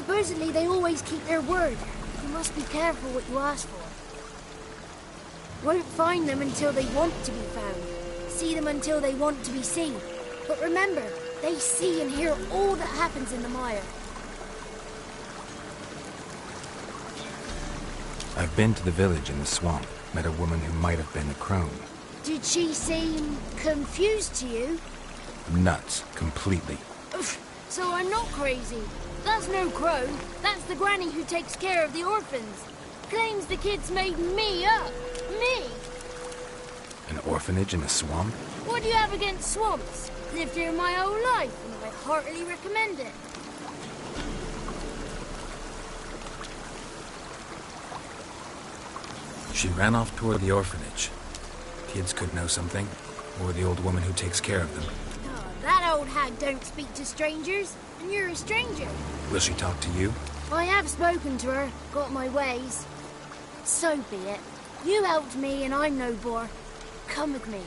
Supposedly they always keep their word. You must be careful what you ask for. Won't find them until they want to be found. See them until they want to be seen. But remember, they see and hear all that happens in the mire. I've been to the village in the swamp. Met a woman who might have been a crone. Did she seem confused to you? Nuts. Completely. So I'm not crazy. That's no crone. That's the granny who takes care of the orphans. Claims the kids made me up. Me! An orphanage in a swamp? What do you have against swamps? Lived here my whole life, and I heartily recommend it. She ran off toward the orphanage. Kids could know something, or the old woman who takes care of them. Oh, that old hag don't speak to strangers, and you're a stranger. Will she talk to you? I have spoken to her, got my ways. So be it. You helped me, and I'm no bore. Come with me.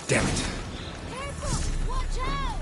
Damn it. Careful! Watch out!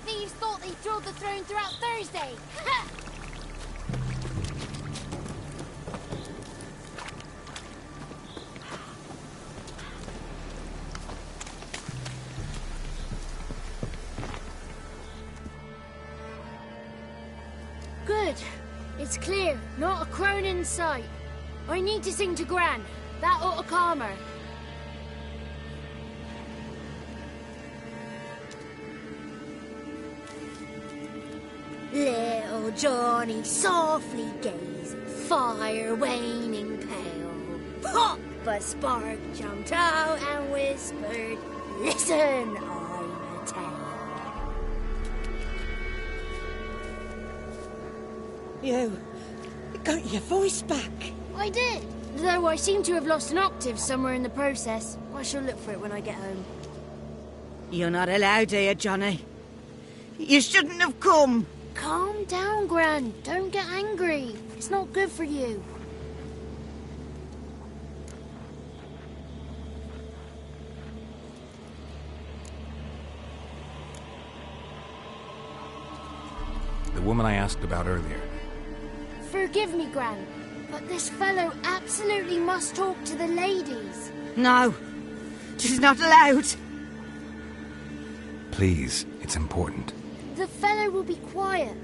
Thieves thought they drilled the throne throughout Thursday. Ha! Good. It's clear. Not a crone in sight. I need to sing to Gran. That ought to calm her. Little Johnny softly gazed, fire waning pale. Pop! A spark jumped out and whispered, "Listen, I'm a tale." You got your voice back. I did. Though I seem to have lost an octave somewhere in the process. I shall look for it when I get home. You're not allowed here, Johnny. You shouldn't have come. Calm down, Gran. Don't get angry. It's not good for you. The woman I asked about earlier. Forgive me, Gran, but this fellow absolutely must talk to the ladies. No, she's not allowed. Please, it's important. The fellow will be quiet.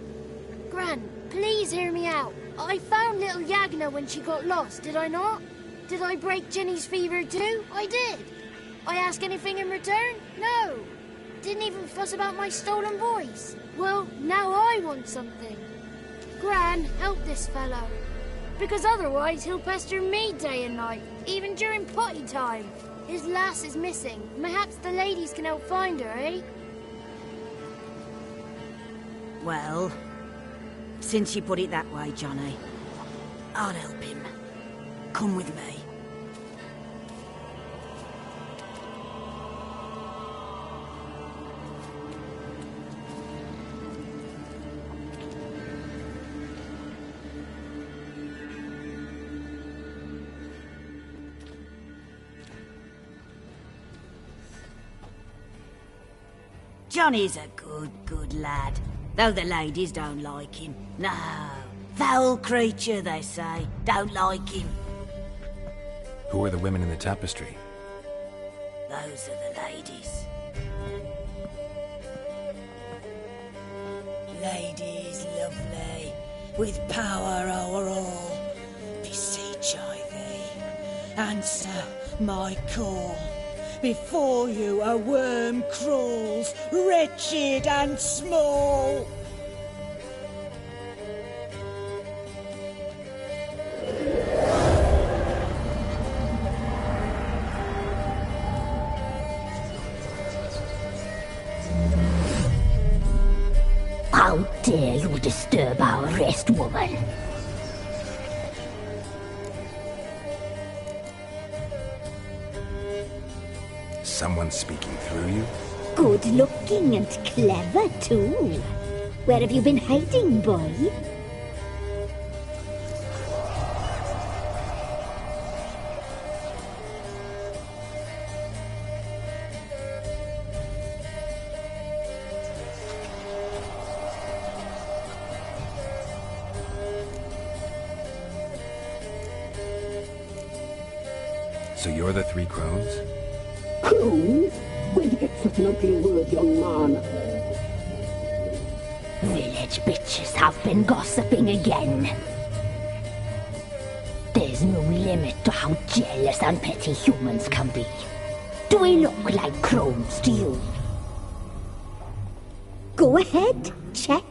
Gran, please hear me out. I found little Yagna when she got lost, did I not? Did I break Ginny's fever too? I did. I ask anything in return? No. Didn't even fuss about my stolen voice. Well, now I want something. Gran, help this fellow. Because otherwise he'll pester me day and night, even during potty time. His lass is missing. Perhaps the ladies can help find her, eh? Well, since you put it that way, Johnny, I'll help him. Come with me. Johnny's a good lad. Though the ladies don't like him. No. Foul creature, they say. Don't like him. Who are the women in the tapestry? Those are the ladies. Ladies lovely, with power o'er all. Beseech I thee, answer my call. Before you a worm crawls, wretched and small. How dare you disturb our rest, woman? Someone speaking through you? Good looking and clever, too. Where have you been hiding, boy? So you're the Three Crones? Crones? Where'd you get such an ugly word, young man? Village bitches have been gossiping again. There's no limit to how jealous and petty humans can be. Do we look like crones to you? Go ahead, check.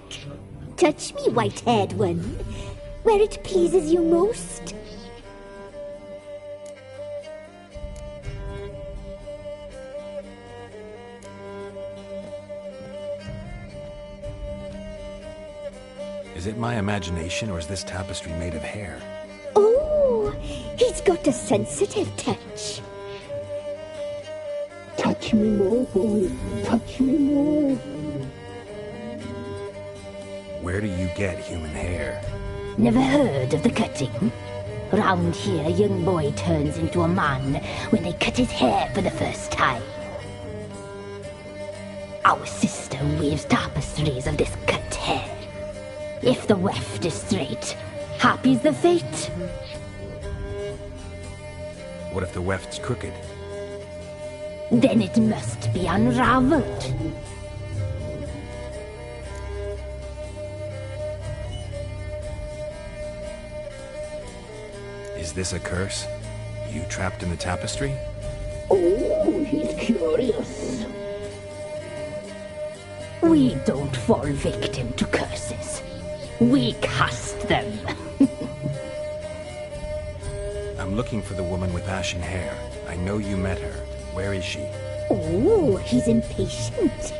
Touch me, white-haired one, where it pleases you most. Is it my imagination, or is this tapestry made of hair? Oh, he's got a sensitive touch. Touch me more, boy. Touch me more. Where do you get human hair? Never heard of the cutting? Round here, a young boy turns into a man when they cut his hair for the first time. Our sister weaves tapestries of this cut hair. If the weft is straight, happy's the fate. What if the weft's crooked? Then it must be unraveled. Is this a curse? You trapped in the tapestry? Oh, he's curious. We don't fall victim to curses. We cast them. I'm looking for the woman with ashen hair. I know you met her. Where is she? Oh, he's impatient.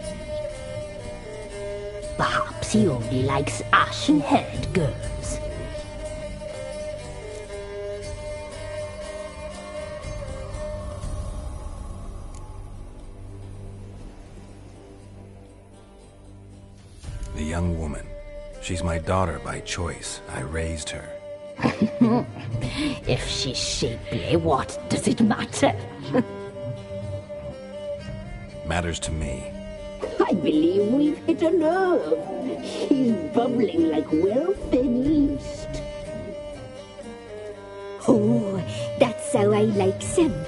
Perhaps he only likes ashen-haired girls. young woman. She's my daughter by choice. I raised her. If she's shapely, what does it matter? Matters to me. I believe we've hit a nerve. She's bubbling like well-fed yeast. Oh, that's how I like them.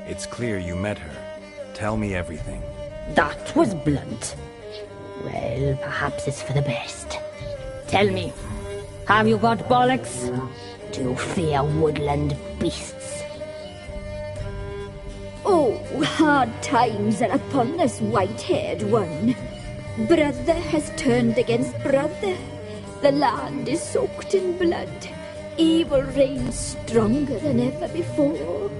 It's clear you met her. Tell me everything. That was blunt. Well, perhaps it's for the best. Tell me, have you got bollocks? Do you fear woodland beasts? Oh, hard times are upon us, white-haired one. Brother has turned against brother. The land is soaked in blood. Evil reigns stronger than ever before.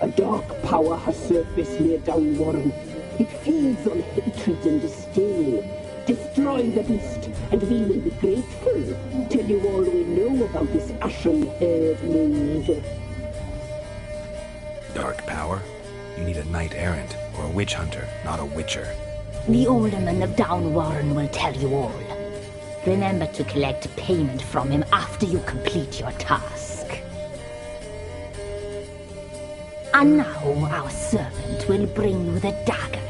A dark power has surfaced near Downwarren. It feeds on hatred and disdain. Destroy the beast, and we will be grateful. Tell you all we know about this ashen-haired maid. Dark power? You need a knight-errant or a witch hunter, not a witcher. The alderman of Downwarren will tell you all. Remember to collect payment from him after you complete your task. And now our servant will bring you the dagger.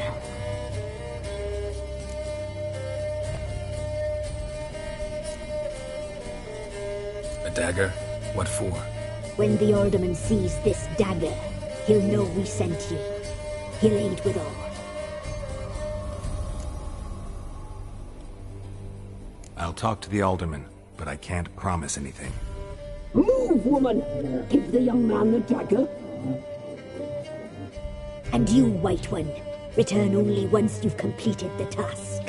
A dagger? What for? When the alderman sees this dagger, he'll know we sent you. He'll aid with all. talk to the alderman, but I can't promise anything. Move, woman! Give the young man the dagger. And you, White One, return only once you've completed the task.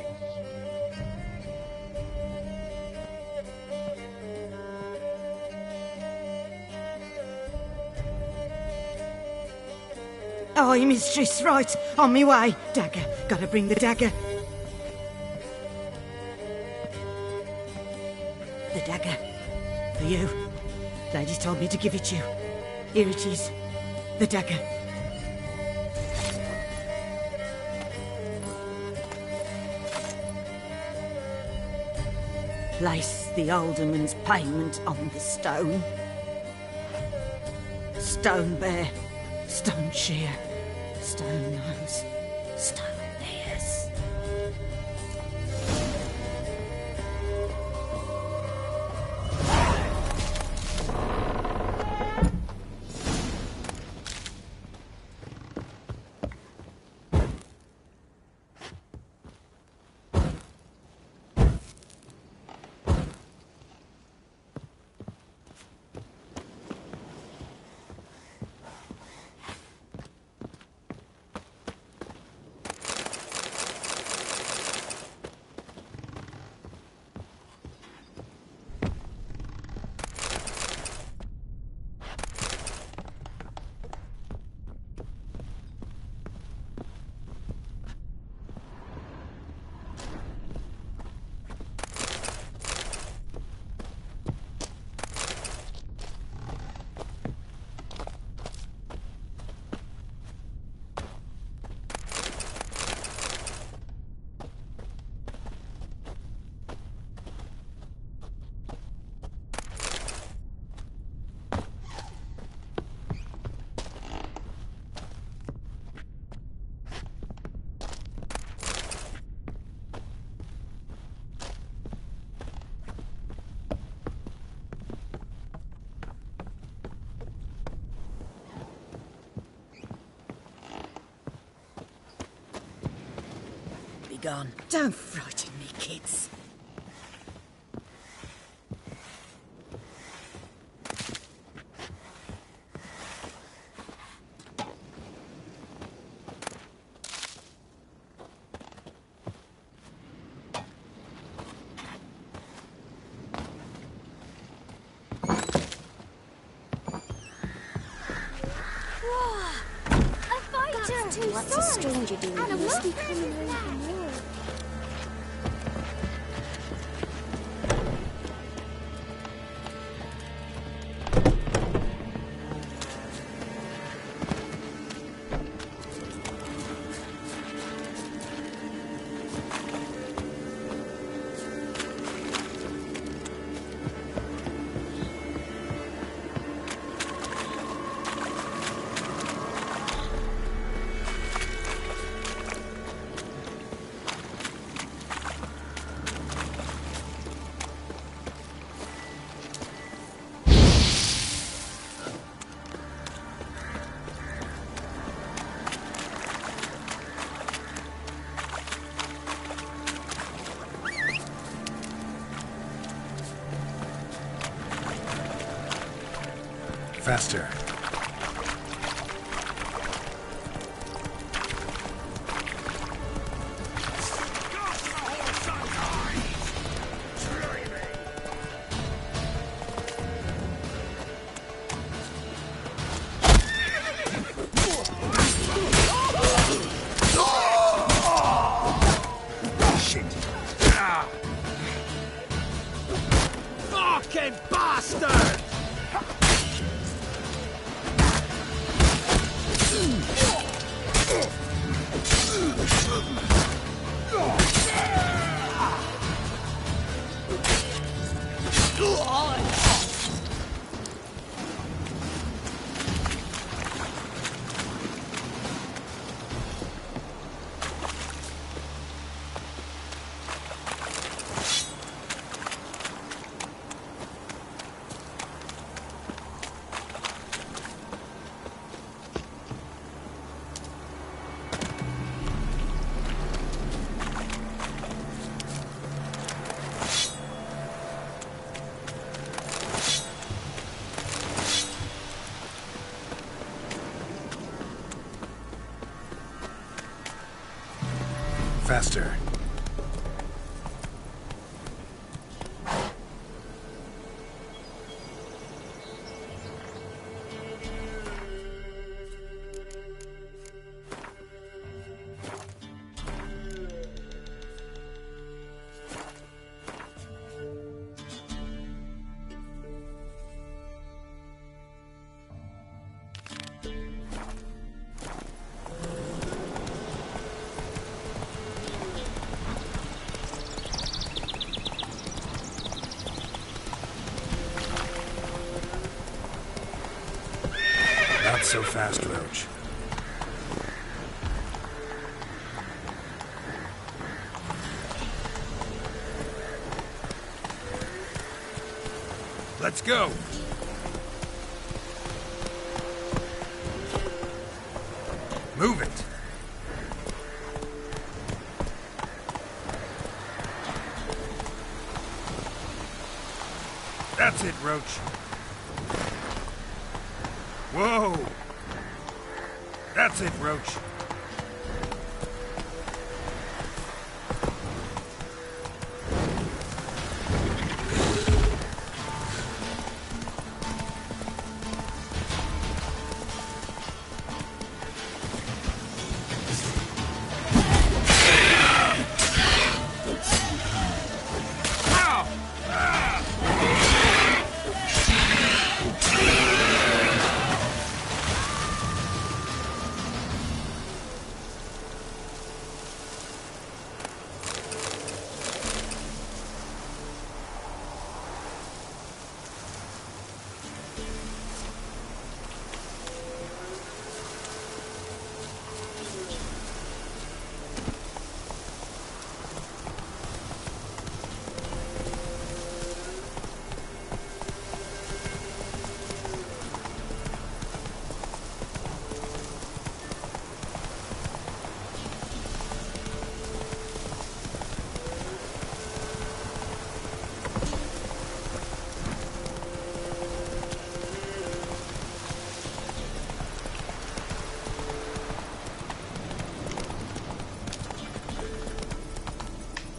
Aye, mistress, right. On me way. Dagger. Gotta bring the dagger. The dagger. For you. Lady told me to give it you. Here it is. The dagger. Place the alderman's payment on the stone. Stone bear. Stone shear. Stone nose. Stone ears. Gone. Don't frighten me, kids. What's a stranger doing here? Must be coming over more. Faster. Shit. Fucking bastard! Faster. Not so fast, Roach. Let's go! Move it! That's it, Roach. Whoa! That's it, Roach.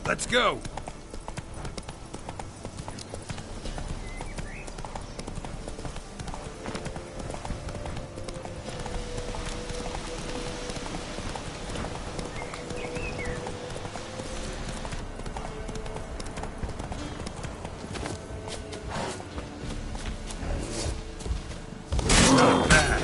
Let's go! Not bad.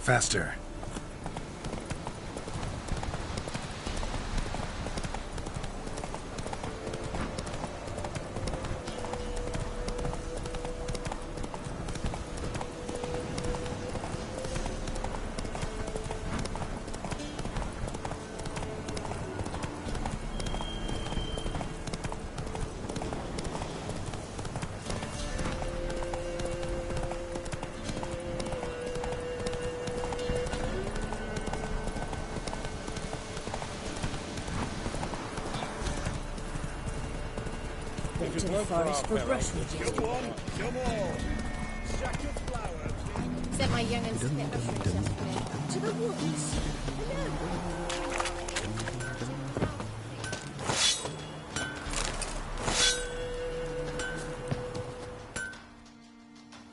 Faster. To the forest for brushwood yesterday. Come on! Sack of flowers. Sent my young'uns to pick mushrooms yesterday. To the woods.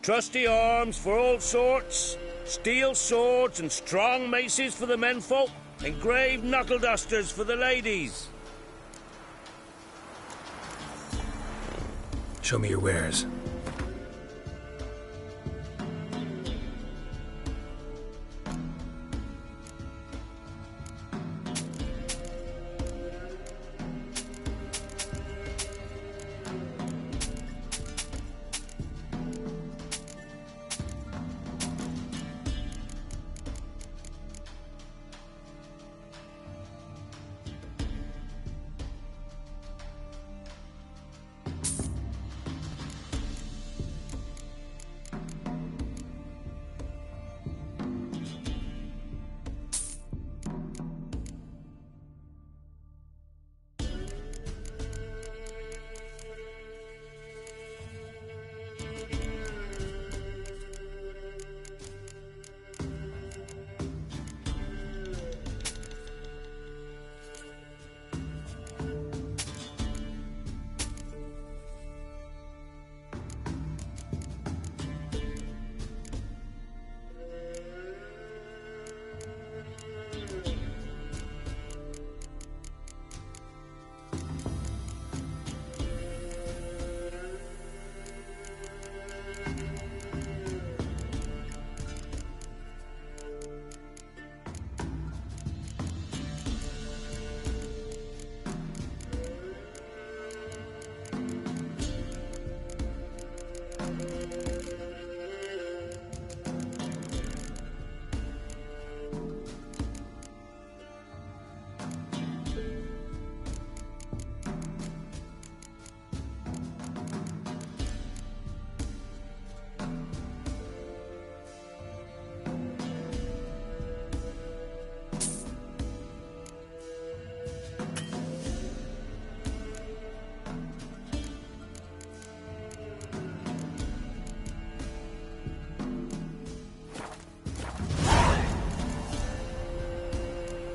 trusty arms for all sorts, steel swords and strong maces for the menfolk, engraved knuckle dusters for the ladies. Show me your wares.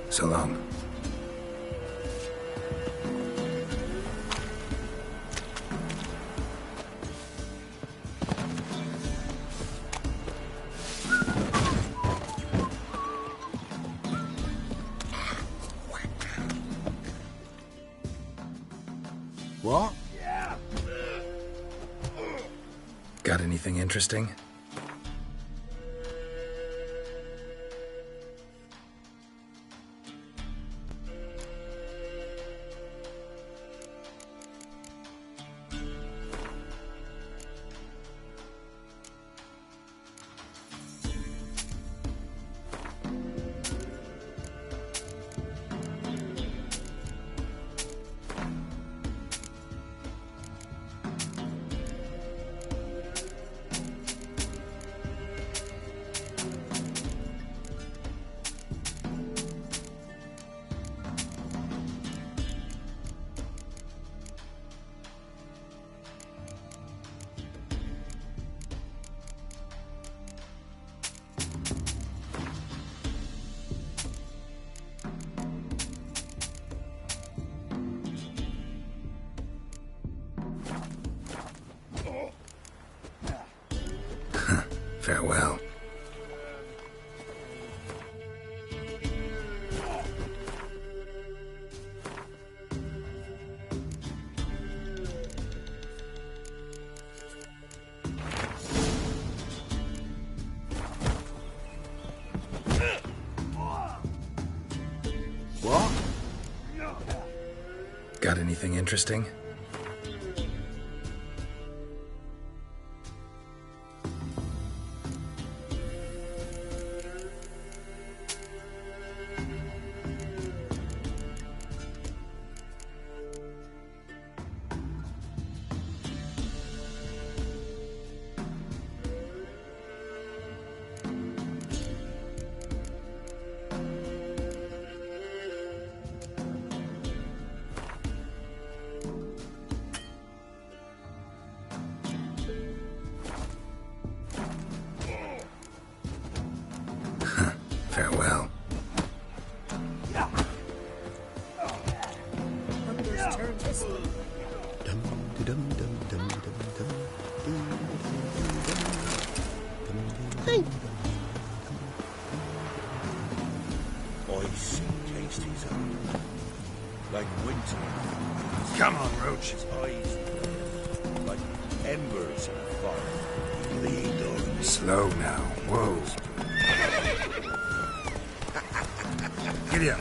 So long. What? Got anything interesting? Farewell. What? Got anything interesting? Farewell. Hunter's turn this way. Dum, dum, dum, dum, dum, dum, dum, dum, dum, dum. Nice and tasty, son. Like winter. Come on, Roach. His eyes like embers in a fire. Lead on. Slow now. Whoa. Giddy up.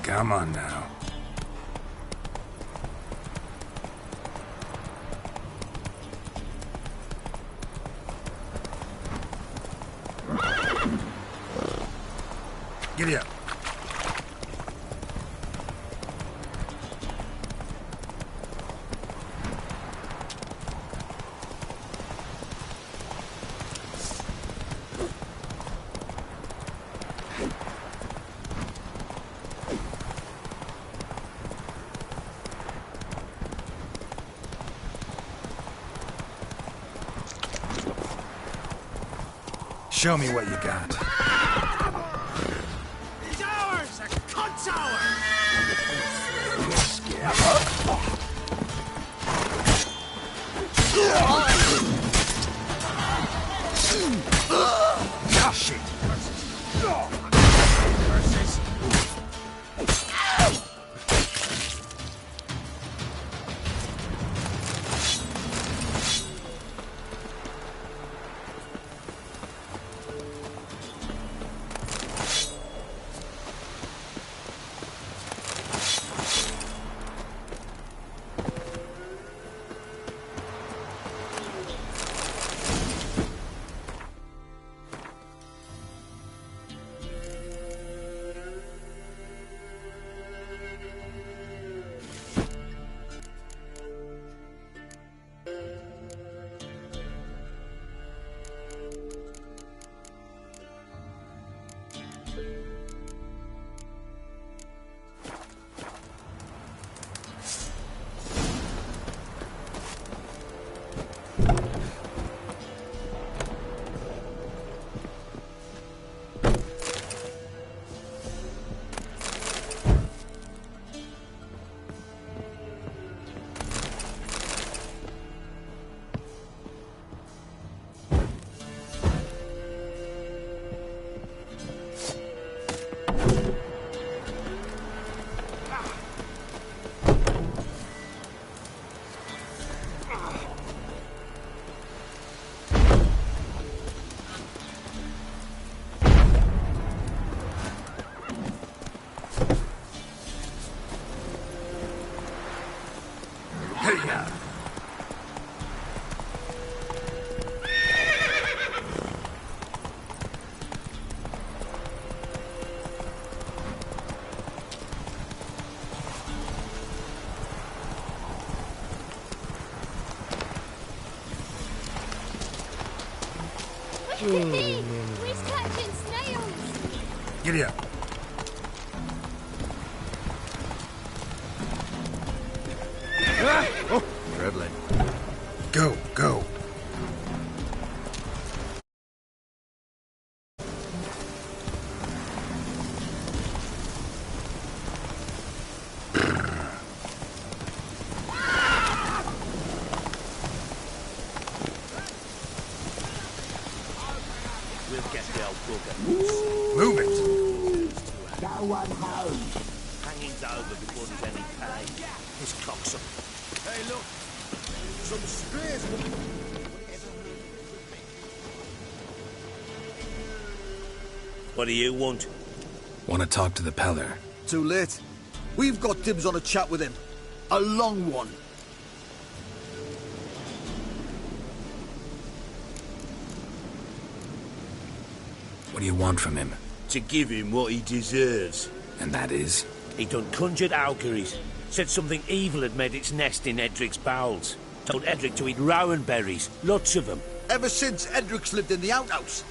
Come on now. Giddy up. Show me what you got. It's ours! A cunt's ours! Ah, shit. We're catching snails! Giddy up. Ah! Oh, dribbling. Go, go. We'll get the old bugger. Move it. Go on home. Hanging's over before there's any pay. This cocksucker. Hey, look. Some spears. What do you want? Want to talk to the Peller. Too late. We've got dibs on a chat with him. A long one. What do you want from him? To give him what he deserves. And that is? He done conjured Auguries. Said something evil had made its nest in Edric's bowels. Told Edric to eat rowan berries, lots of them. Ever since Edric's lived in the outhouse.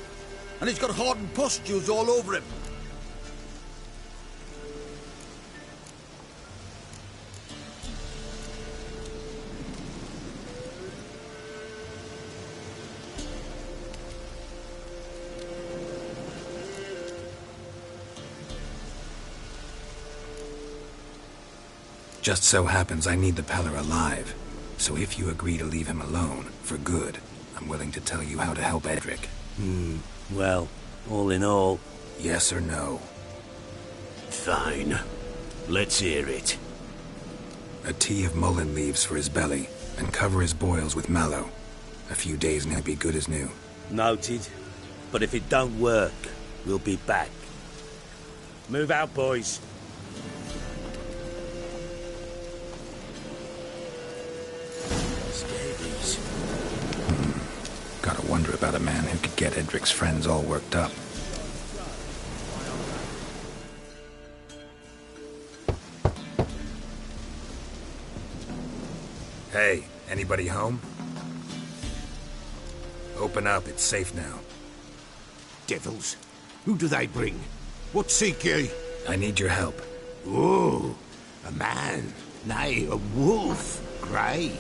And he's got hardened pustules all over him. Just so happens I need the Peller alive. So if you agree to leave him alone, for good, I'm willing to tell you how to help Edric. Well, all in all... Yes or no? Fine. Let's hear it. A tea of mullein leaves for his belly, and cover his boils with mallow. A few days and he'll be good as new. Noted. But if it don't work, we'll be back. Move out, boys. Scabies. Gotta wonder about a man who could get Edric's friends all worked up. Hey, anybody home? Open up, it's safe now. Devils. Who do they bring? What seek ye? I need your help. Oh, a man. Nay, a wolf. Grey,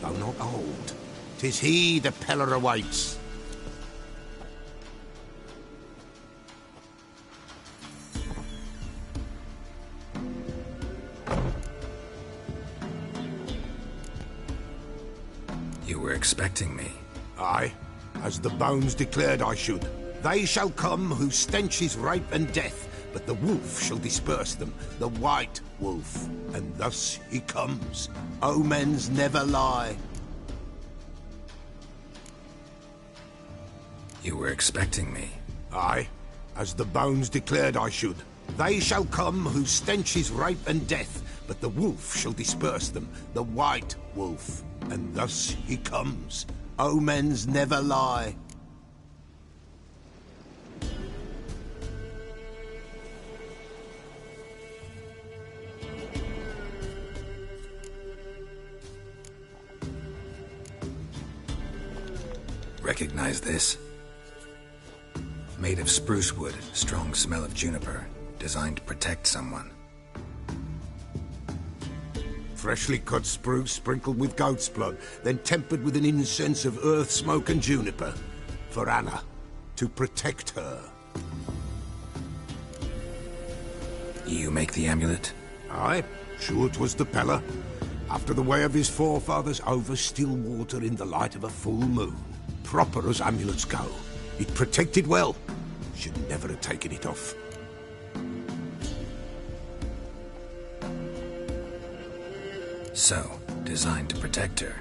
though not old. 'Tis he the Peller awaits. You were expecting me. Aye, as the bones declared I should. They shall come whose stench is rape and death, but the wolf shall disperse them, the white wolf. And thus he comes. Omens never lie. You were expecting me. Aye, as the bones declared I should. They shall come whose stench is rape and death, but the wolf shall disperse them, the white wolf. And thus he comes. Omens never lie. Recognize this? Made of spruce wood, strong smell of juniper, designed to protect someone. Freshly cut spruce sprinkled with goat's blood, then tempered with an incense of earth, smoke and juniper. For Anna, to protect her. You make the amulet? Aye, sure 'twas the Peller. After the way of his forefathers, over still water in the light of a full moon. Proper as amulets go. It protected well. Should never have taken it off. So, designed to protect her.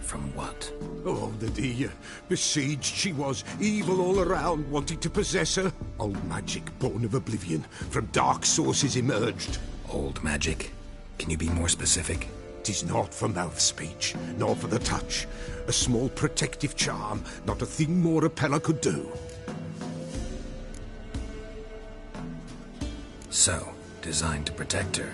From what? Oh, the dear. Besieged she was, evil all around, wanting to possess her. Old magic, born of oblivion, from dark sources emerged. Old magic? Can you be more specific? 'Tis not for mouth speech, nor for the touch. A small protective charm, not a thing more a Peller could do. So, designed to protect her.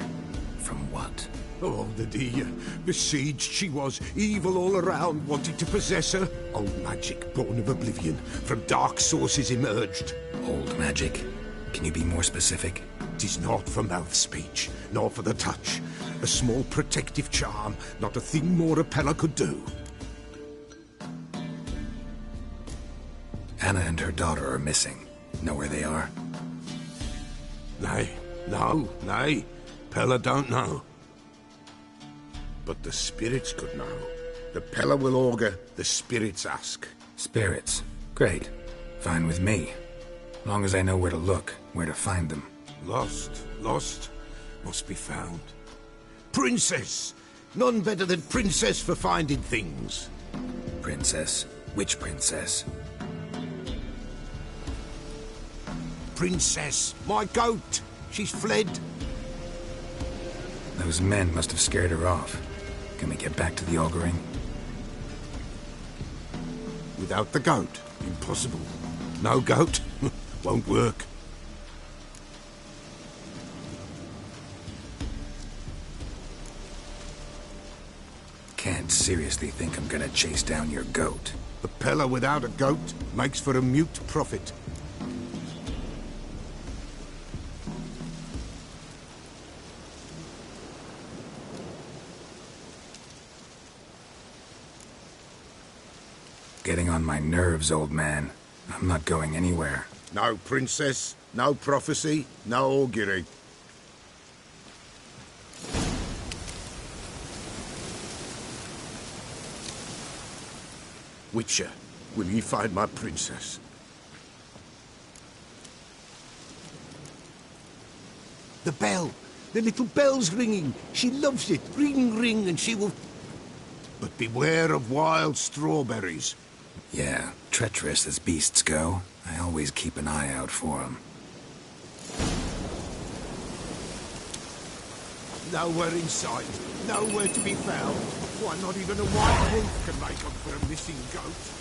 From what? Oh, the dear. Besieged she was, evil all around, wanting to possess her. Old magic, born of oblivion, from dark sources emerged. Old magic? Can you be more specific? 'Tis not for mouth speech, nor for the touch. A small protective charm, not a thing more a Peller could do. Anna and her daughter are missing. Know where they are? Nay, nay. Peller don't know. But the spirits could know. The Peller will augur, the spirits ask. Spirits? Great. Fine with me. Long as I know where to look, where to find them. Lost, must be found. Princess! None better than Princess for finding things. Princess? Which princess? Princess, my goat! She's fled. Those men must have scared her off. Can we get back to the auguring? Without the goat, impossible. No goat, Won't work. Can't seriously think I'm gonna chase down your goat. A Peller without a goat makes for a mute prophet. Getting on my nerves, old man. I'm not going anywhere. No princess, no prophecy, no augury. Witcher, will ye find my princess? The bell! The little bell's ringing! She loves it! Ring, ring, and she will... But beware of wild strawberries. Yeah, treacherous as beasts go. I always keep an eye out for them. Nowhere in sight, nowhere to be found. Why, not even a white wolf can make up for a missing goat.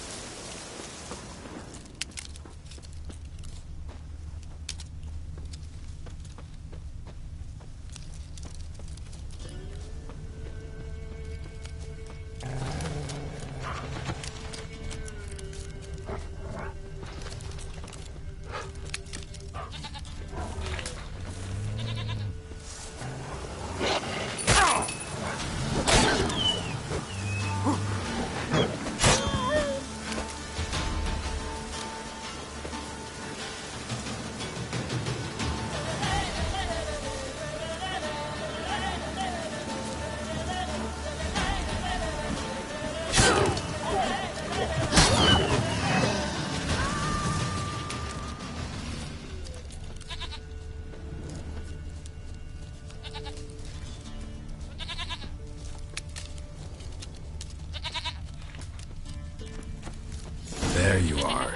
There you are.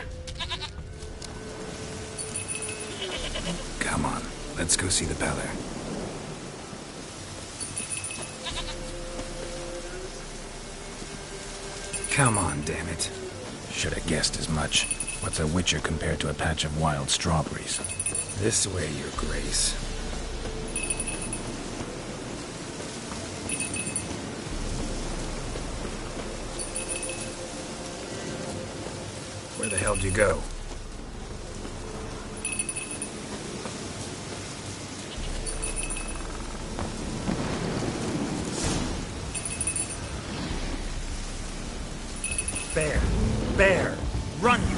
Come on, let's go see the Peller. Come on, damn it. Should have guessed as much. What's a witcher compared to a patch of wild strawberries? This way, your grace. Where the hell did you go? Bear! Bear! Run, you...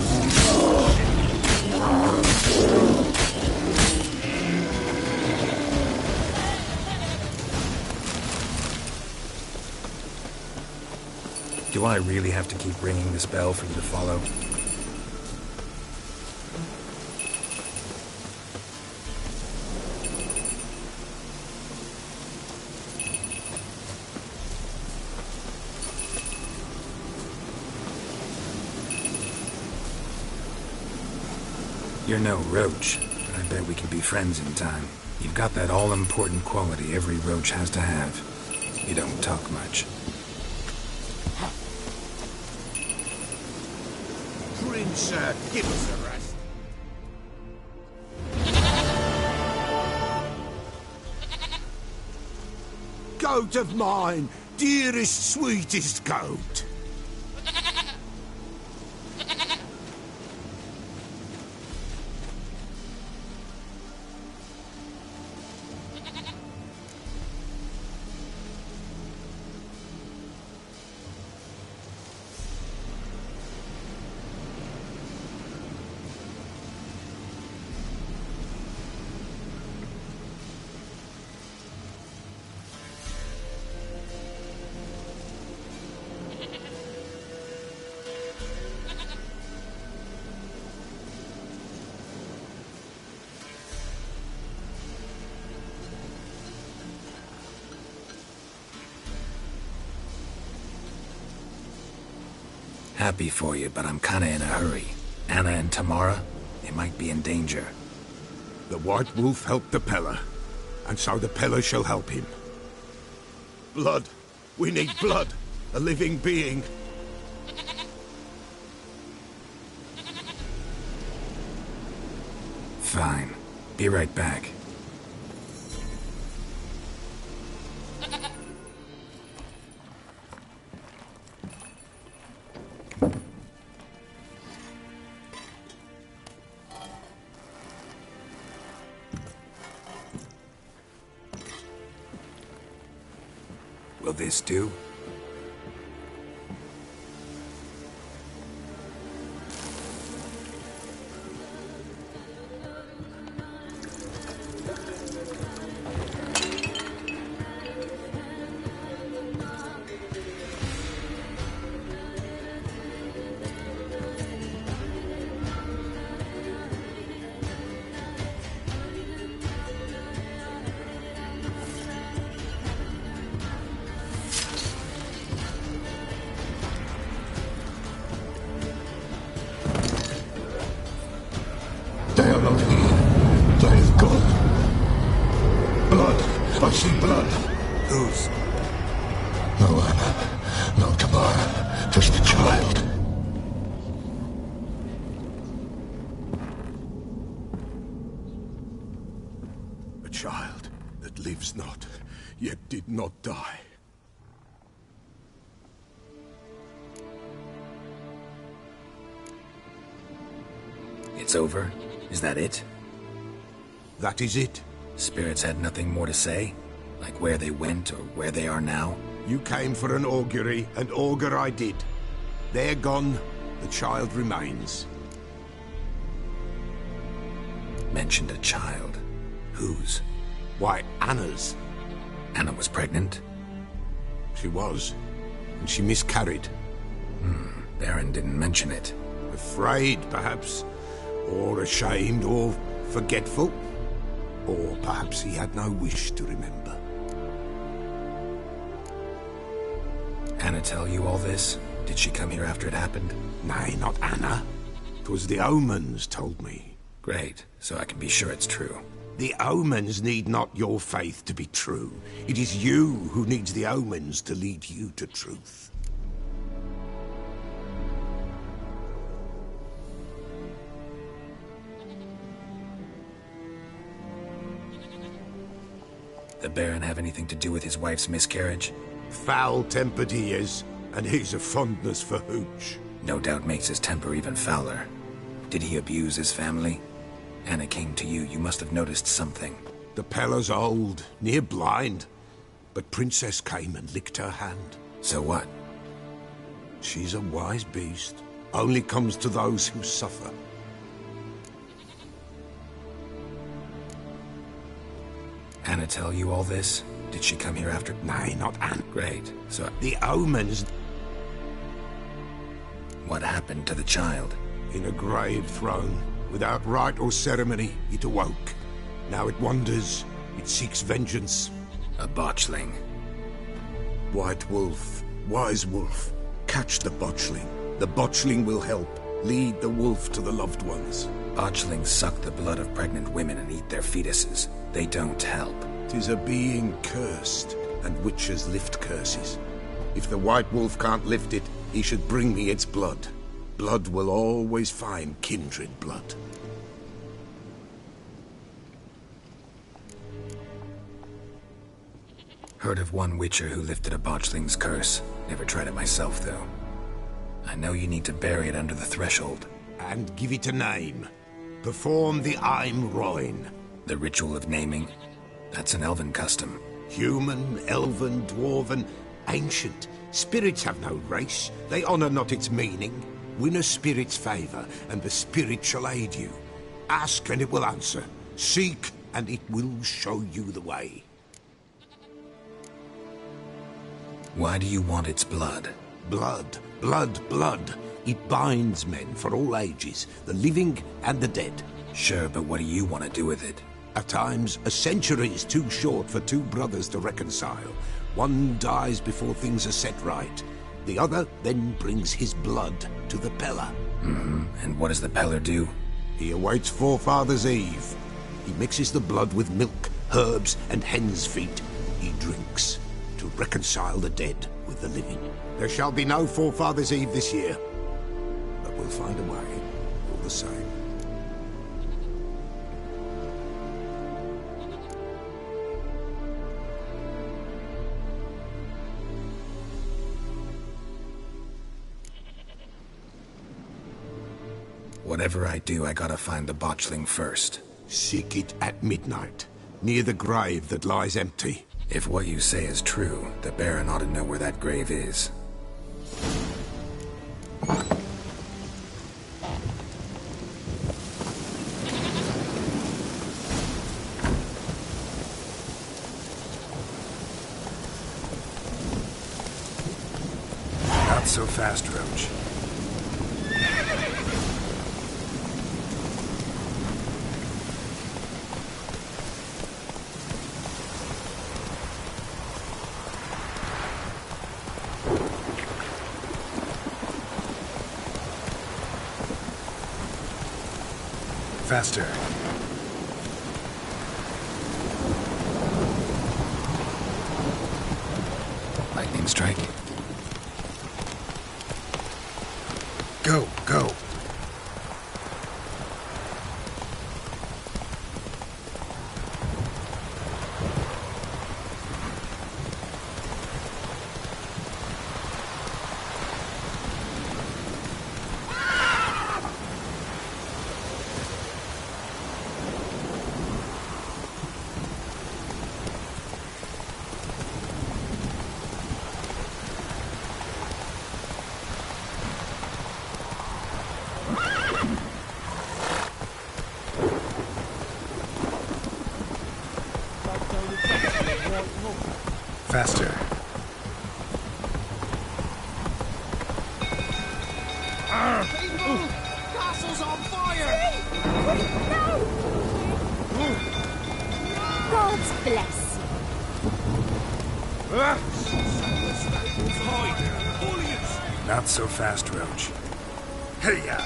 Do I really have to keep ringing this bell for you to follow? You're no roach. I bet we could be friends in time. You've got that all-important quality every roach has to have. You don't talk much. Prince, give us a rest. Goat of mine, dearest, sweetest goat. Happy for you, but I'm kinda in a hurry. Anna and Tamara, they might be in danger. The White Wolf helped the Peller, and so the Peller shall help him. Blood. We need blood. A living being. Fine. Be right back. Will this do? They are not here. They have gone. Blood. I see blood. Whose? No Anna. No Tamara. Just a child. A child that lives not, yet did not die. It's over? Is that it? That is it. Spirits had nothing more to say? Like where they went or where they are now? You came for an augury, and augur I did. They're gone. The child remains. Mentioned a child. Whose? Why, Anna's. Anna was pregnant? She was. And she miscarried. Baron didn't mention it. Afraid, perhaps. Or ashamed, or forgetful. Or perhaps he had no wish to remember. Anna tell you all this? Did she come here after it happened? Nay, not Anna. 'Twas the omens told me. Great, so I can be sure it's true. The omens need not your faith to be true. It is you who needs the omens to lead you to truth. The Baron have anything to do with his wife's miscarriage? Foul-tempered he is, and he's a fondness for hooch. No doubt makes his temper even fouler. Did he abuse his family? Anna came to you, you must have noticed something. The Pella's old, near blind, but Princess came and licked her hand. So what? She's a wise beast, only comes to those who suffer. Anna tell you all this? Did she come here after? Nay, not Anna. Great, so The omens what happened to the child? in a grave thrown. Without rite or ceremony, it awoke. Now it wanders, it seeks vengeance. A botchling. White Wolf, Wise Wolf, catch the botchling. The botchling will help, lead the wolf to the loved ones. Botchlings suck the blood of pregnant women and eat their fetuses. They don't help. 'Tis a being cursed, and witches lift curses. If the White Wolf can't lift it, he should bring me its blood. Blood will always find kindred blood. Heard of one witcher who lifted a botchling's curse. Never tried it myself, though. I know you need to bury it under the threshold. And give it a name. Perform the Aim Roin. The ritual of naming? That's an elven custom. Human, elven, dwarven, ancient. Spirits have no race. They honor not its meaning. Win a spirit's favor, and the spirit shall aid you. Ask, and it will answer. Seek, and it will show you the way. Why do you want its blood? Blood, blood, blood. It binds men for all ages, the living and the dead. Sure, but what do you want to do with it? At times, a century is too short for two brothers to reconcile. One dies before things are set right. The other then brings his blood to the Pella. And what does the Peller do? He awaits Forefathers' Eve. He mixes the blood with milk, herbs, and hen's feet. He drinks to reconcile the dead with the living. There shall be no Forefathers' Eve this year, but we'll find a way all the same. Whatever I do, I gotta find the botchling first. Seek it at midnight, near the grave that lies empty. If what you say is true, the Baron ought to know where that grave is. Not so fast, Roach. Faster. Lightning strike. Go, go. Faster. Castle's on fire! God's bless you. Not so fast, Roach. Hey-ya!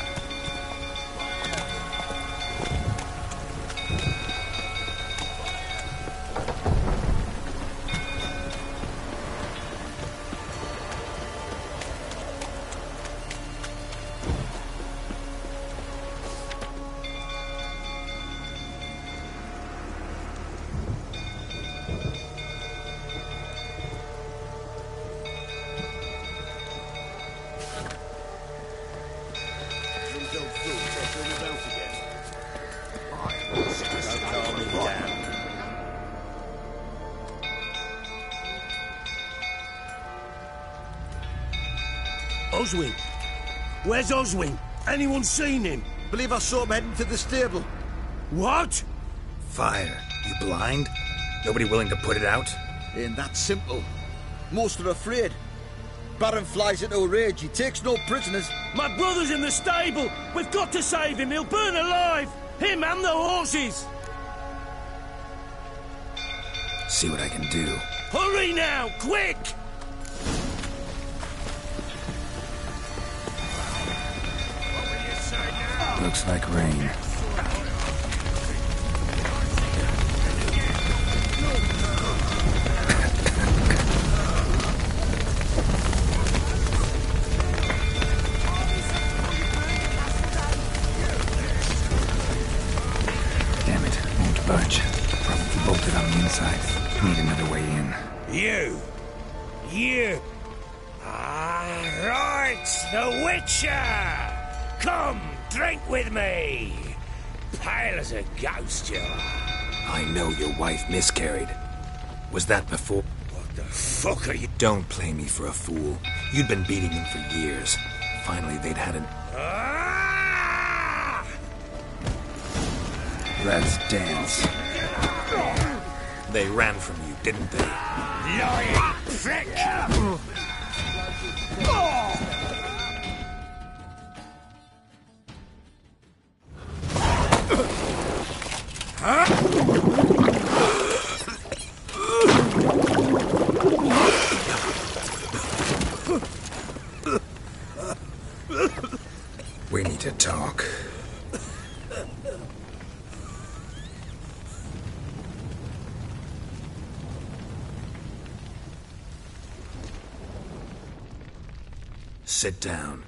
Oswin? Where's Oswin? Anyone seen him? Believe I saw him heading to the stable. What? Fire. You blind? Nobody willing to put it out? Ain't that simple. Most are afraid. Baron flies into a rage. He takes no prisoners. My brother's in the stable. We've got to save him. He'll burn alive. Him and the horses. See what I can do. Hurry now, quick! Looks like rain. Damn it, won't budge. Probably bolted on the inside. Need another way in. You! Right, the Witcher! Come, drink with me! Pale as a ghost, you are. I know your wife miscarried. Was that before? What the fuck are you... Don't play me for a fool. You'd been beating him for years. Finally, they'd had an... Ah! Let's dance. They ran from you, didn't they? Lying prick! We need to talk. Sit down.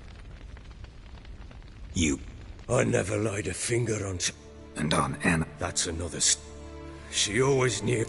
You. I never laid a finger on... And on Anna. That's another... She always knew...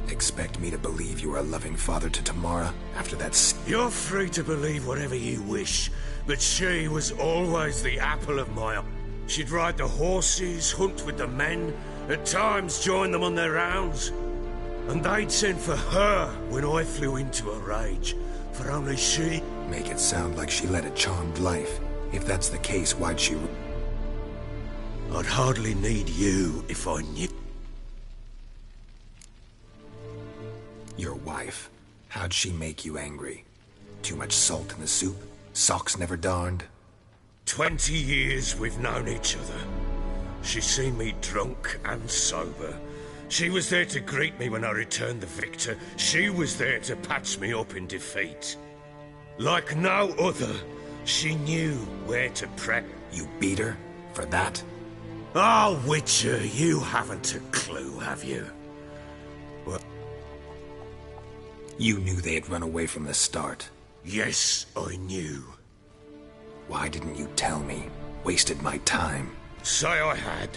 Expect me to believe you are a loving father to Tamara after that You're free to believe whatever you wish, but she was always the apple of my eye. She'd ride the horses, hunt with the men, at times join them on their rounds. And they'd send for her when I flew into a rage, for only she... Make it sound like she led a charmed life. If that's the case, why'd she... I'd hardly need you if I knew... Your wife. How'd she make you angry? Too much salt in the soup? Socks never darned? 20 years we've known each other. She's seen me drunk and sober. She was there to greet me when I returned the victor. She was there to patch me up in defeat. Like no other, she knew where to prep. You beat her? For that? Oh, Witcher, you haven't a clue, have you? Well... You knew they had run away from the start. Yes, I knew. Why didn't you tell me? Wasted my time. Say I had.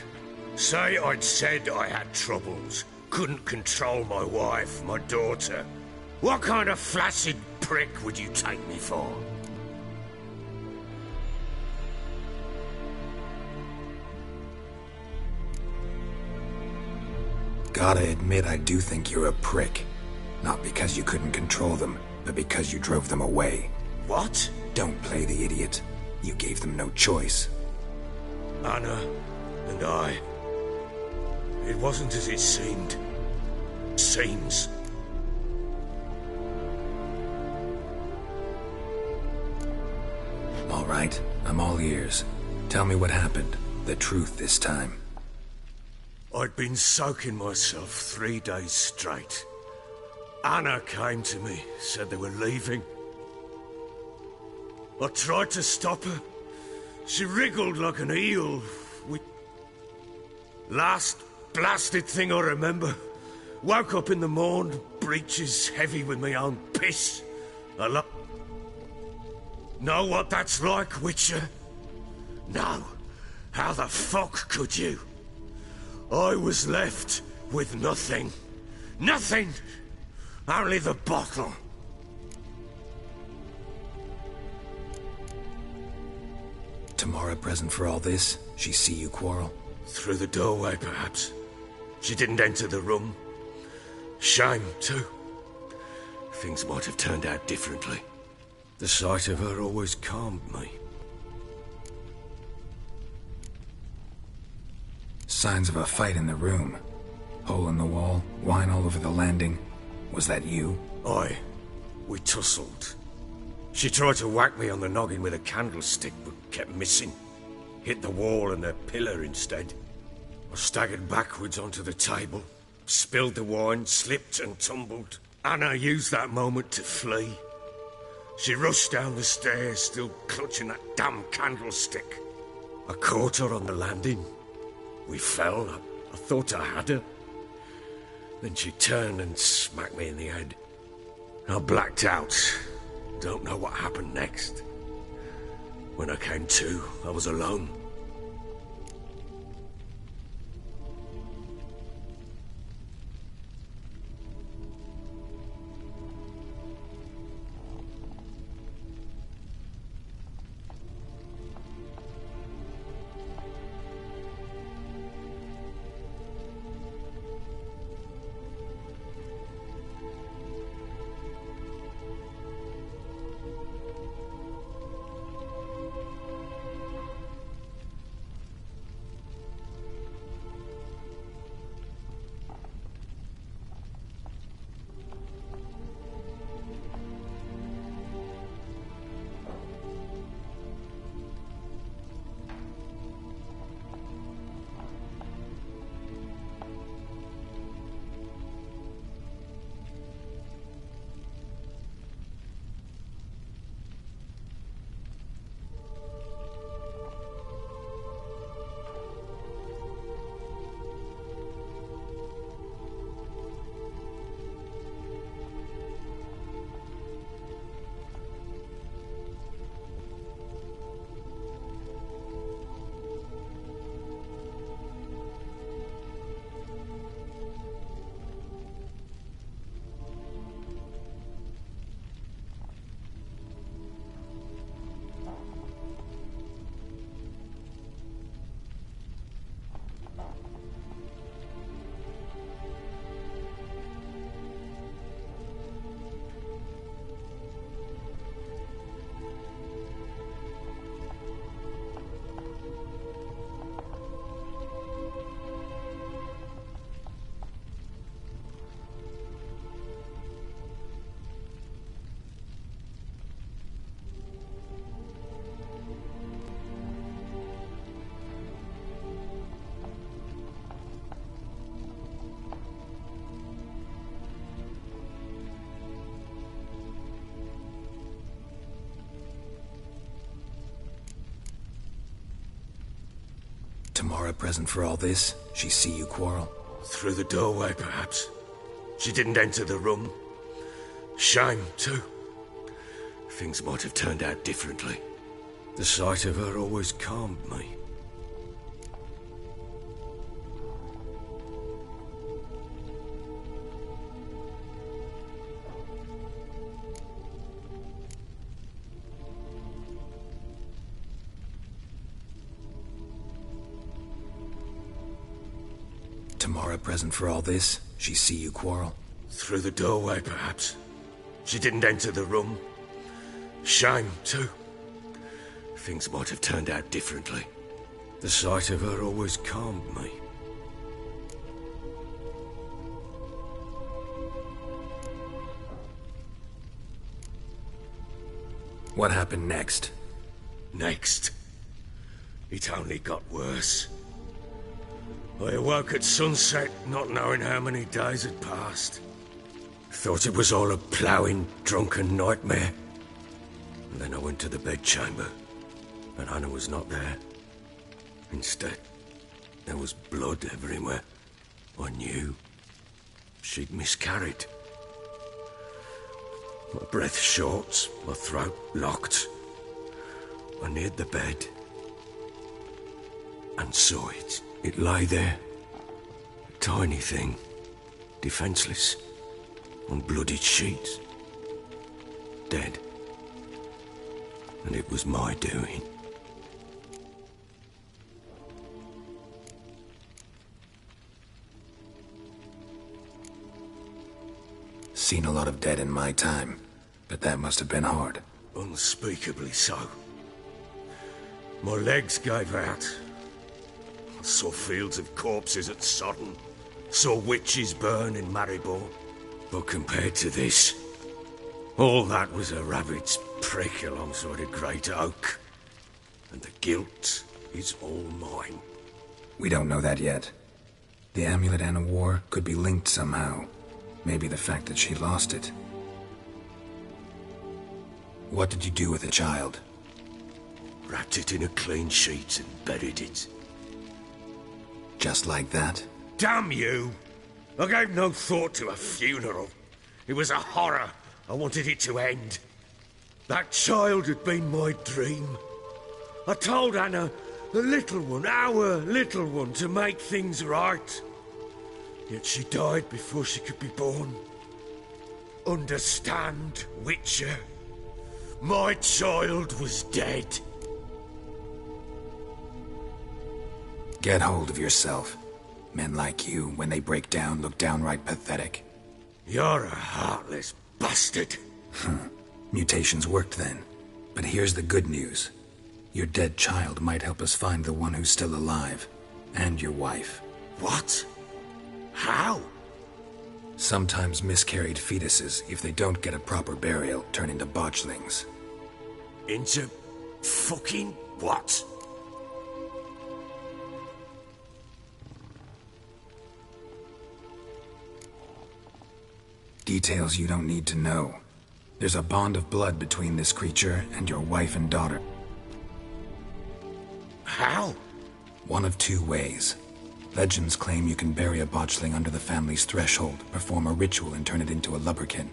Say I'd said I had troubles. Couldn't control my wife, my daughter. What kind of flaccid prick would you take me for? Gotta admit, I do think you're a prick. Not because you couldn't control them, but because you drove them away. What? Don't play the idiot. You gave them no choice. Anna and I... It wasn't as it seemed. Seems. All right, I'm all ears. Tell me what happened. The truth this time. I'd been soaking myself 3 days straight. Anna came to me, said they were leaving. I tried to stop her. She wriggled like an eel. Last blasted thing I remember. Woke up in the morn, breeches heavy with my own piss. Know what that's like, Witcher? No. How the fuck could you? I was left with nothing. Nothing! Only the bottle. Tamara present for all this? She see you quarrel? Through the doorway, perhaps. She didn't enter the room. Shame, too. Things might have turned out differently. The sight of her always calmed me. Signs of a fight in the room. Hole in the wall, wine all over the landing. Was that you? Aye. We tussled. She tried to whack me on the noggin with a candlestick, but kept missing. Hit the wall and a pillar instead. I staggered backwards onto the table, spilled the wine, slipped and tumbled. Anna used that moment to flee. She rushed down the stairs, still clutching that damn candlestick. I caught her on the landing. We fell. I thought I had her. Then she turned and smacked me in the head. I blacked out. Don't know what happened next. When I came to, I was alone. Tamara present for all this? She see you quarrel? Through the doorway, perhaps. She didn't enter the room. Shame, too. Things might have turned out differently. The sight of her always calmed me. Tamara present for all this? She see you quarrel? Through the doorway, perhaps. She didn't enter the room. Shame, too. Things might have turned out differently. The sight of her always calmed me. What happened next? Next? It only got worse. I awoke at sunset, not knowing how many days had passed. Thought it was all a ploughing, drunken nightmare. And then I went to the bedchamber, and Anna was not there. Instead, there was blood everywhere. I knew she'd miscarried. My breath short, my throat locked. I neared the bed and saw it. It lay there, a tiny thing, defenseless, on bloodied sheets, dead. And it was my doing. Seen a lot of dead in my time, but that must have been hard. Unspeakably so. My legs gave out. I saw fields of corpses at Sodden. Saw witches burn in Maribor. But compared to this, all that was a rabbit's prick alongside a great oak. And the guilt is all mine. We don't know that yet. The amulet Anna wore could be linked somehow. Maybe the fact that she lost it. What did you do with the child? Wrapped it in a clean sheet and buried it. Just like that? Damn you! I gave no thought to a funeral. It was a horror. I wanted it to end. That child had been my dream. I told Anna, the little one, our little one, to make things right. Yet she died before she could be born. Understand, Witcher? My child was dead. Get hold of yourself. Men like you, when they break down, look downright pathetic. You're a heartless bastard. Mutations worked then. But here's the good news. Your dead child might help us find the one who's still alive. And your wife. What? How? Sometimes miscarried fetuses, if they don't get a proper burial, turn into botchlings. Into fucking what? Details you don't need to know. There's a bond of blood between this creature and your wife and daughter. How? One of two ways. Legends claim you can bury a botchling under the family's threshold, perform a ritual and turn it into a lubberkin.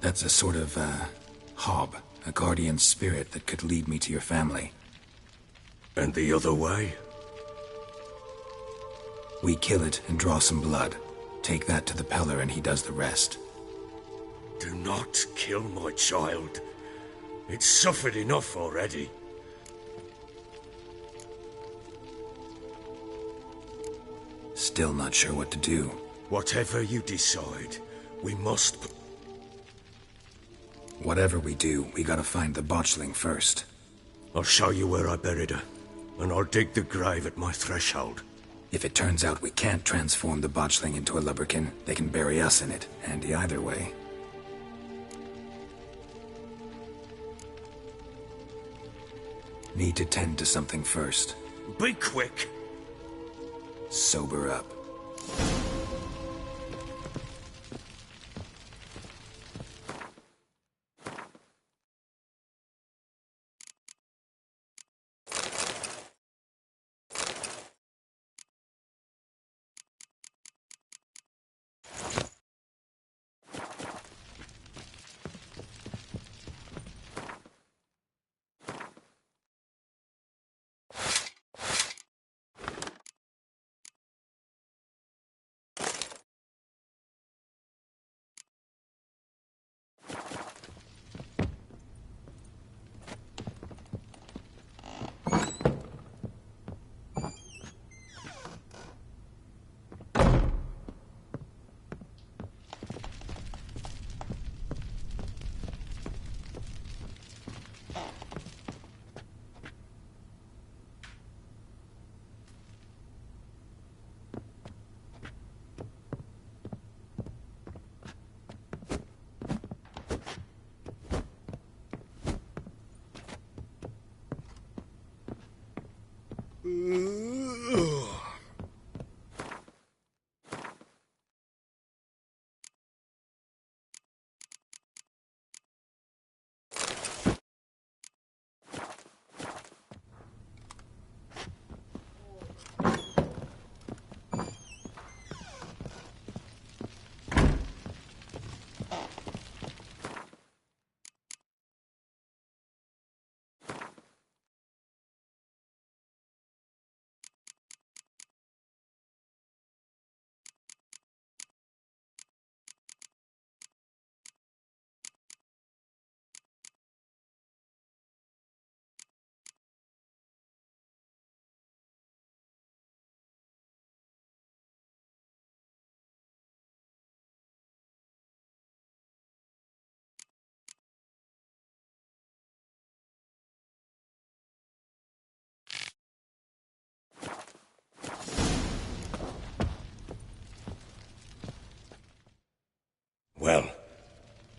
That's a sort of, hob, a guardian spirit that could lead me to your family. And the other way? We kill it and draw some blood. Take that to the Peller and he does the rest. Do not kill my child. It's suffered enough already. Still not sure what to do. Whatever you decide, we must... Whatever we do, we gotta find the botchling first. I'll show you where I buried her, and I'll dig the grave at my threshold. If it turns out we can't transform the botchling into a lubberkin, they can bury us in it. Handy either way. Need to tend to something first. Be quick. Sober up.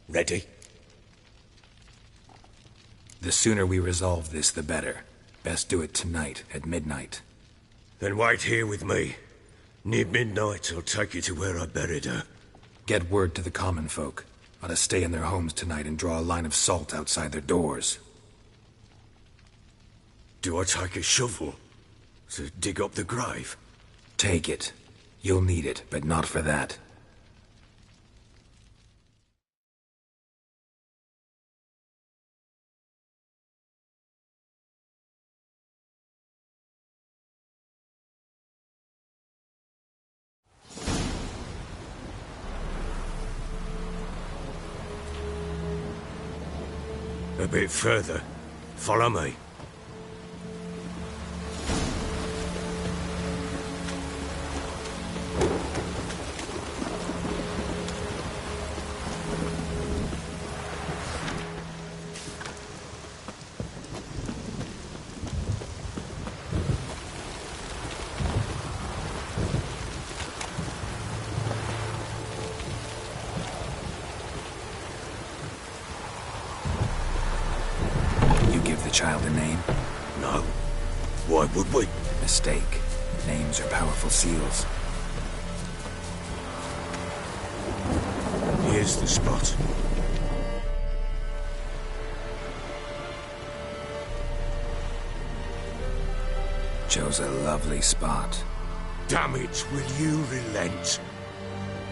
Ready? The sooner we resolve this, the better. Best do it tonight, at midnight. Then wait here with me. Near midnight, I'll take you to where I buried her. Get word to the common folk. Ought to stay in their homes tonight and draw a line of salt outside their doors. Do I take a shovel to dig up the grave? Take it. You'll need it, but not for that. A bit further. Follow me. Child a name? No. Why would we? Mistake. Names are powerful seals. Here's the spot. Chose a lovely spot. Damn it, will you relent?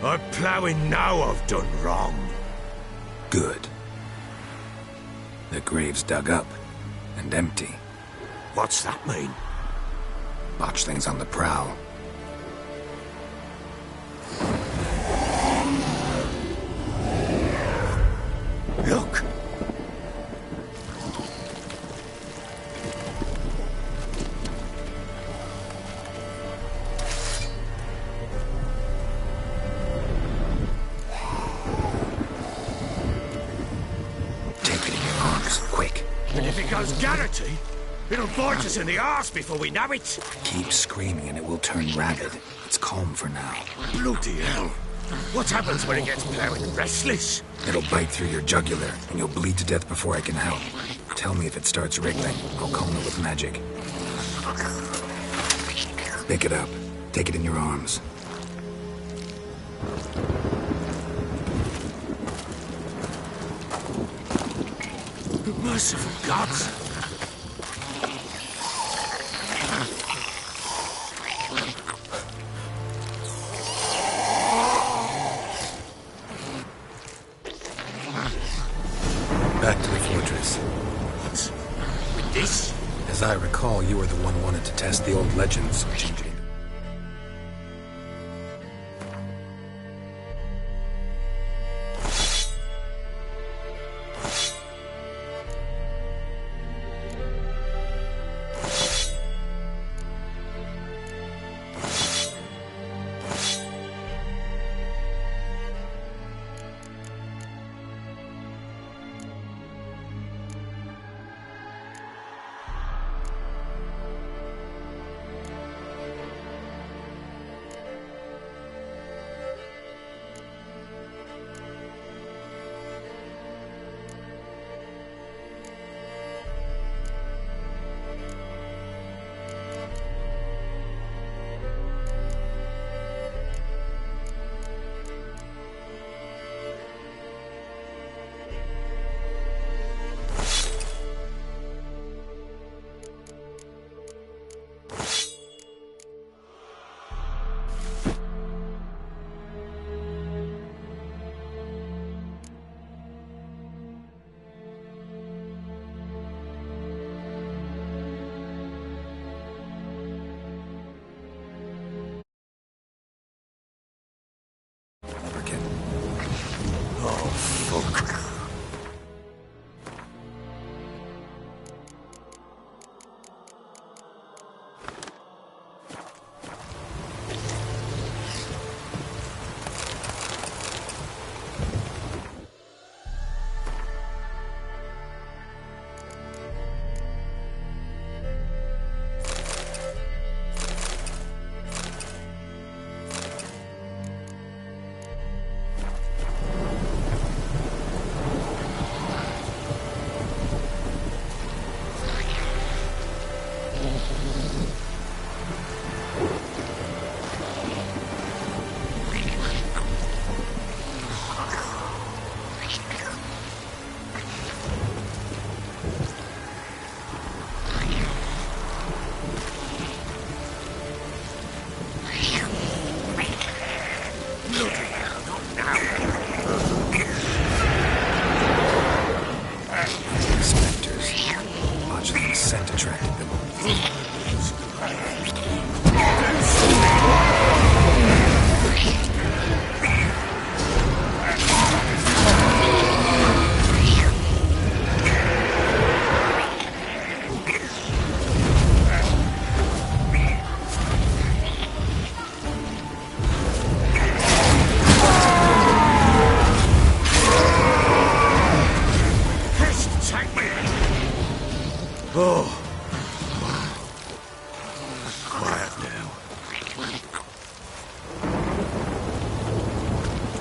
I'm ploughing now I've done wrong. Good. The grave's dug up. And empty. What's that mean? Botchling's on the prowl. Look! Take it in your arms, quick. And if it goes Garrity, it'll bite us in the arse before we know it. Keep screaming and it will turn rabid. It's calm for now. Bloody hell. What happens when it gets ploughing restless? It'll bite through your jugular, and you'll bleed to death before I can help. Tell me if it starts wriggling. I'll calm it with magic. Pick it up. Take it in your arms. Merciful gods! Back to the fortress. What? With this? As I recall, you were the one wanted to test the old legends, changing.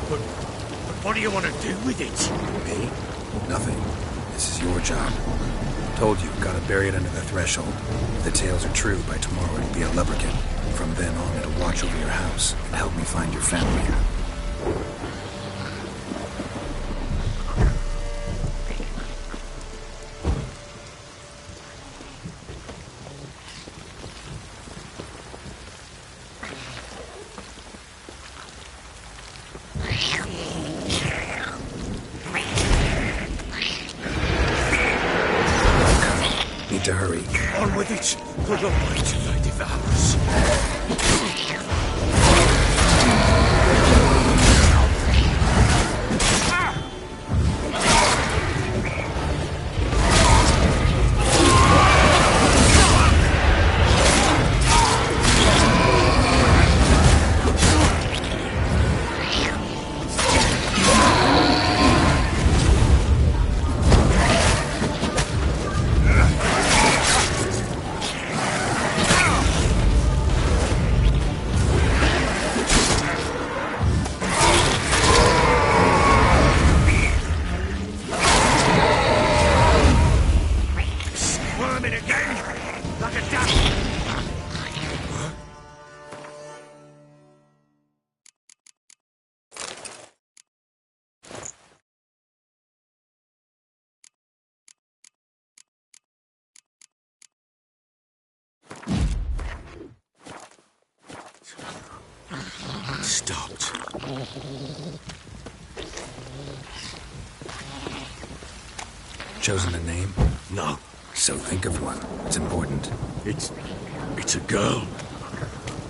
But what do you want to do with it? Me? Nothing. This is your job. Told you, gotta bury it under the threshold. If the tales are true, by tomorrow it'll be a lubberkin. From then on, it'll watch over your house and help me find your family. Need to hurry. On with it, for the light thy devours. Stopped. Chosen a name? No. So think of one. It's important. It's a girl.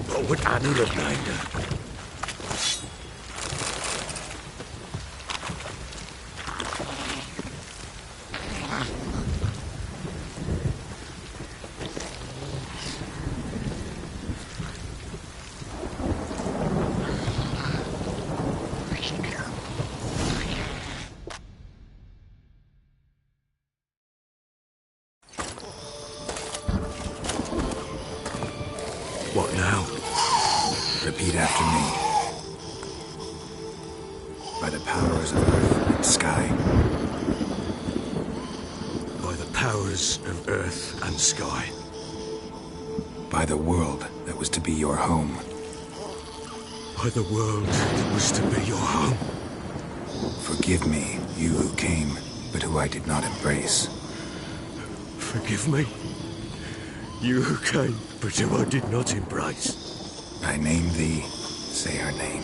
What would Annie have named her? What now? Repeat after me. By the powers of earth and sky. By the powers of earth and sky. By the world that was to be your home. By the world that was to be your home. Forgive me, you who came, but who I did not embrace. Forgive me. You who came, but who I did not embrace. I name thee, say her name,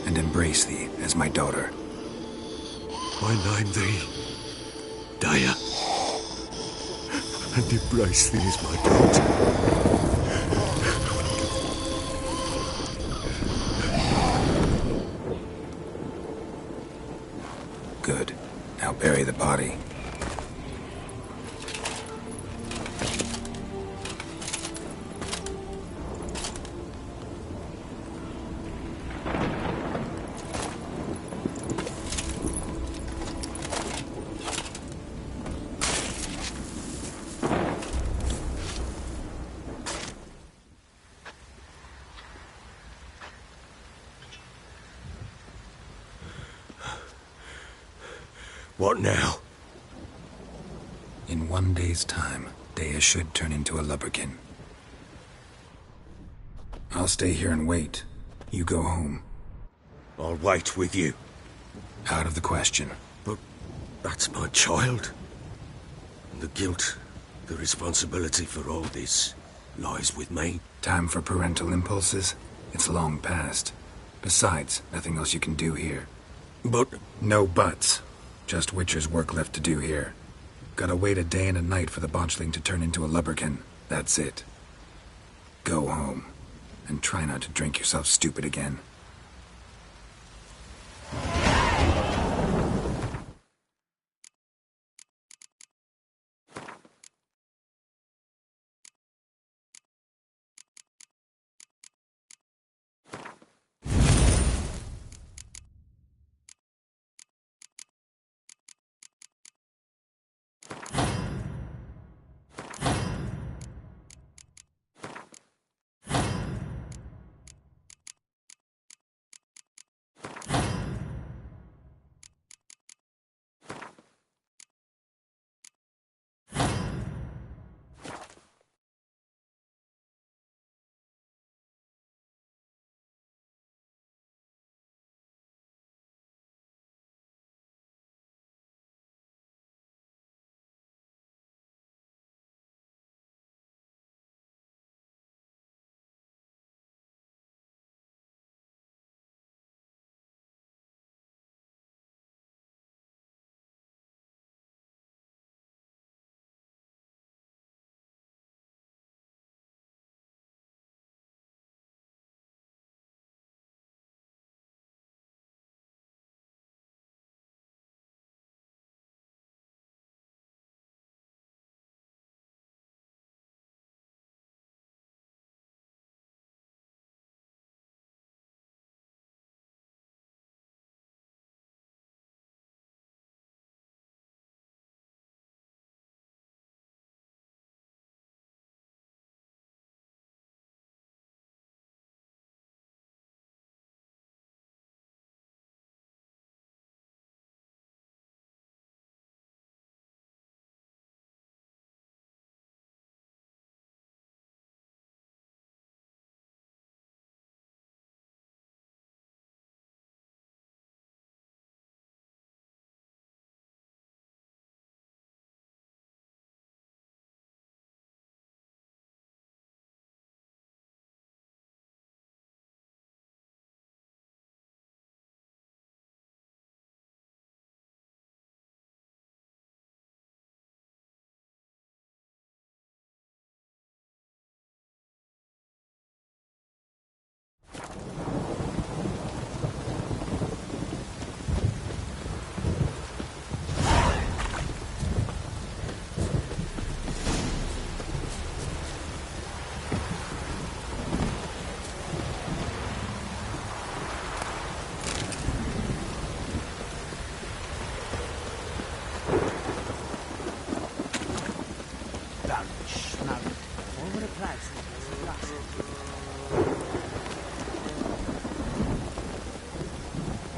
and embrace thee as my daughter. I name thee, Daya, and embrace thee as my daughter. Good. Now bury the body. What now? In 1 day's time, Daya should turn into a lubberkin. I'll stay here and wait. You go home. I'll wait with you. Out of the question. But that's my child. And the guilt, the responsibility for all this lies with me. Time for parental impulses? It's long past. Besides, nothing else you can do here. But... No buts. Just Witcher's work left to do here. Gotta wait a day and a night for the botchling to turn into a lubberkin. That's it. Go home. And try not to drink yourself stupid again.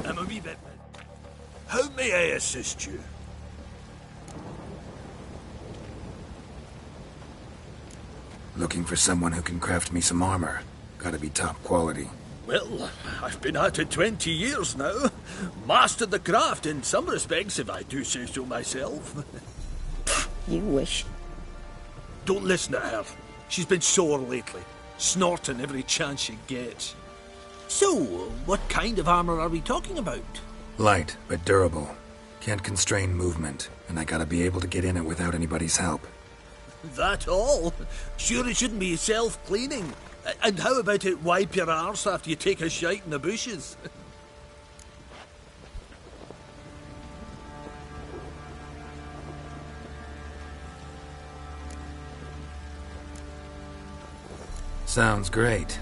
I'm a wee bit... How may I assist you? Looking for someone who can craft me some armor. Gotta be top quality. Well, I've been at it 20 years now. Mastered the craft in some respects, if I do say so myself. You wish. Don't listen to her. She's been sore lately, snorting every chance she gets. So, what kind of armor are we talking about? Light, but durable. Can't constrain movement, and I gotta be able to get in it without anybody's help. That all? Sure it shouldn't be self-cleaning. And how about it wipe your arse after you take a shite in the bushes? Sounds great.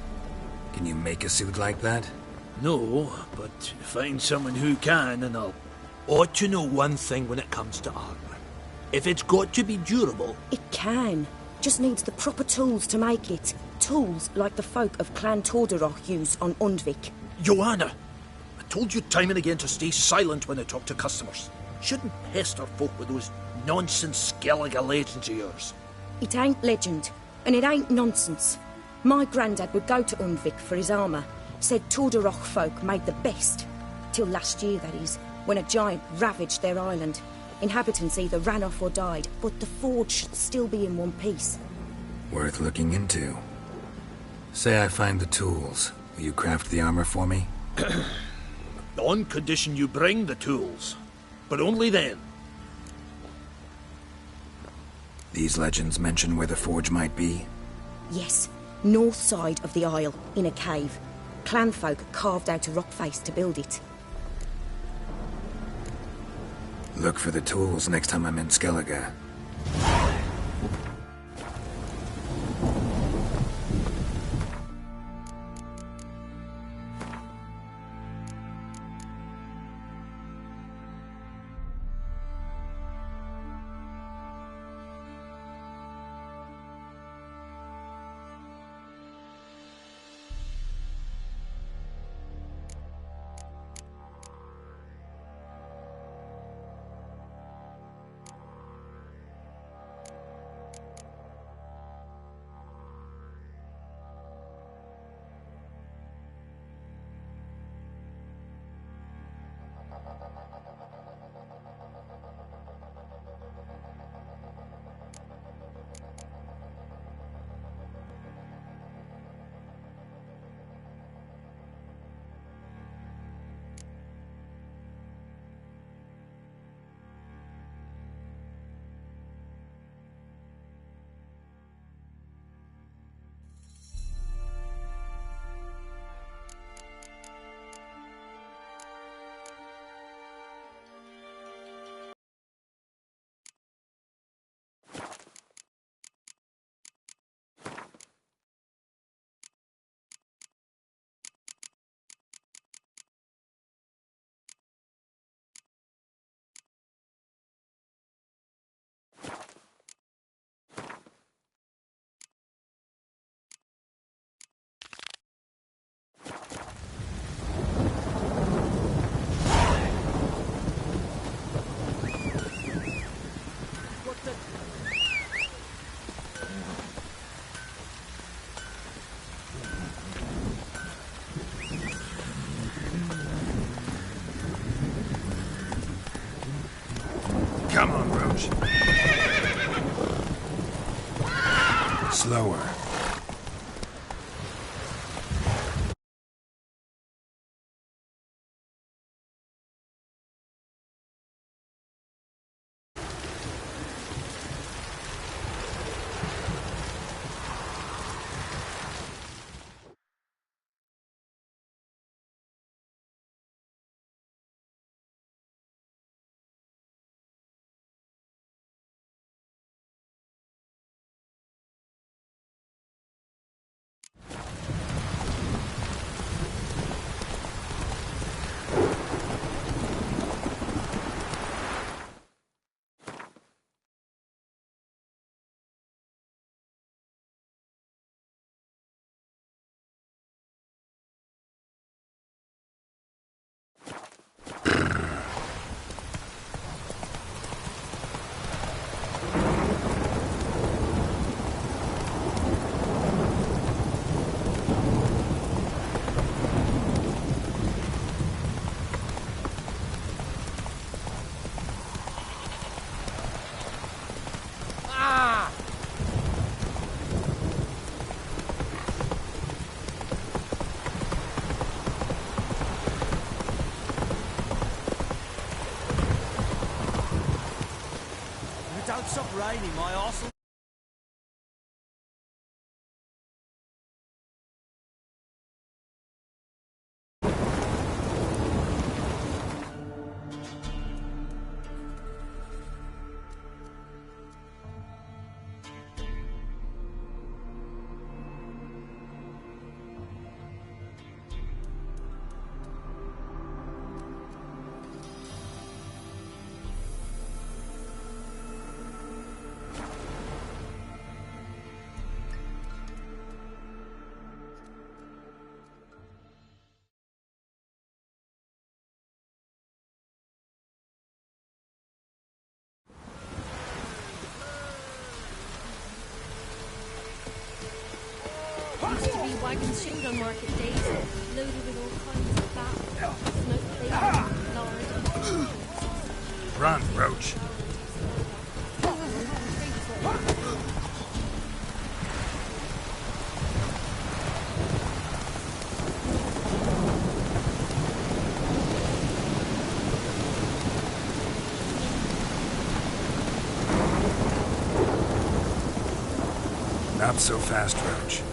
Can you make a suit like that? No, but find someone who can and I'll... Ought to know one thing when it comes to armor. If it's got to be durable... It can. Just needs the proper tools to make it. Tools like the folk of Clan Tordaroch use on Undvik. Joanna! I told you time and again to stay silent when I talk to customers. Shouldn't pester folk with those nonsense Skellige legends of yours. It ain't legend, and it ain't nonsense. My granddad would go to Undvik for his armour. Said Tordaroch folk made the best. Till last year, that is, when a giant ravaged their island. Inhabitants either ran off or died, but the forge should still be in one piece. Worth looking into. Say I find the tools. Will you craft the armor for me? On condition you bring the tools. But only then. These legends mention where the forge might be? Yes, north side of the isle, in a cave. Clanfolk carved out a rock face to build it. Look for the tools next time I'm in Skellige. Come on, Rose. Slower. stop raining, my arsehole. Used to be wagons showed on market days, loaded with all kinds of fat, smoked bacon, lard, and Run, Roach. Not so fast, Roach.